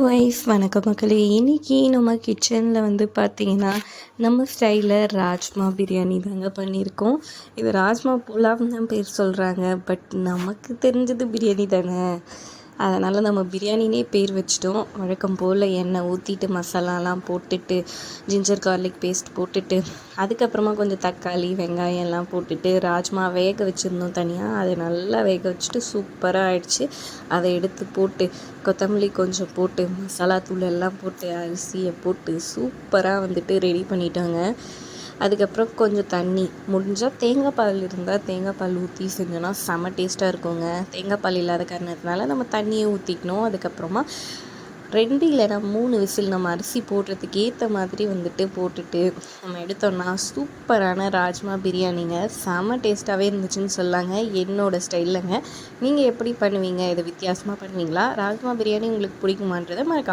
Wise வணக்கம் மக்களே. இன்றைக்கி நம்ம கிச்சனில் பார்த்திங்கன்னா நம்ம ஸ்டைலில் ராஜ்மா பிரியாணி தாங்க பண்ணியிருக்கோம். இது ராஜ்மா புலாவ் தான் பேர் சொல்கிறாங்க. பட் நமக்கு தெரிஞ்சது பிரியாணி தானே, அதனால் நம்ம பிரியாணினே பேர் வச்சிட்டோம். வழக்கம் போல் எண்ணெய் ஊற்றிட்டு மசாலாலாம் போட்டுட்டு ஜிஞ்சர் கார்லிக் பேஸ்ட் போட்டுட்டு அதுக்கப்புறமா கொஞ்சம் தக்காளி வெங்காயம் எல்லாம் போட்டுட்டு ராஜ்மா வேக வச்சுருந்தோம் தனியாக. அதை நல்லா வேக வச்சுட்டு சூப்பராக ஆயிடுச்சு. அதை எடுத்து போட்டு கொத்தமல்லி கொஞ்சம் போட்டு மசாலா தூள் எல்லாம் போட்டு அரிசியை போட்டு சூப்பராக ரெடி பண்ணிட்டாங்க. அதுக்கப்புறம் கொஞ்சம் தண்ணி, முடிஞ்சால் தேங்காய் பால் இருந்தால் தேங்காய் பால் ஊற்றி செஞ்சோன்னா செம்ம டேஸ்ட்டாக இருக்குங்க. தேங்காய் பால் இல்லாத காரணத்தினால நம்ம தண்ணியை ஊற்றிக்கணும். அதுக்கப்புறமா 2 இல்லைனா 3 விசில் நம்ம அரிசி போடுறதுக்கு ஏற்ற மாதிரி போட்டுட்டு நம்ம எடுத்தோம்னா சூப்பரான ராஜ்மா பிரியாணிங்க. செம்ம டேஸ்ட்டாகவே இருந்துச்சுன்னு சொல்லாங்க. என்னோடய ஸ்டைலுங்க. நீங்கள் எப்படி பண்ணுவீங்க? இதை வித்தியாசமாக பண்ணுவீங்களா? ராஜ்மா பிரியாணி உங்களுக்கு பிடிக்குமான்றதை மறக்காம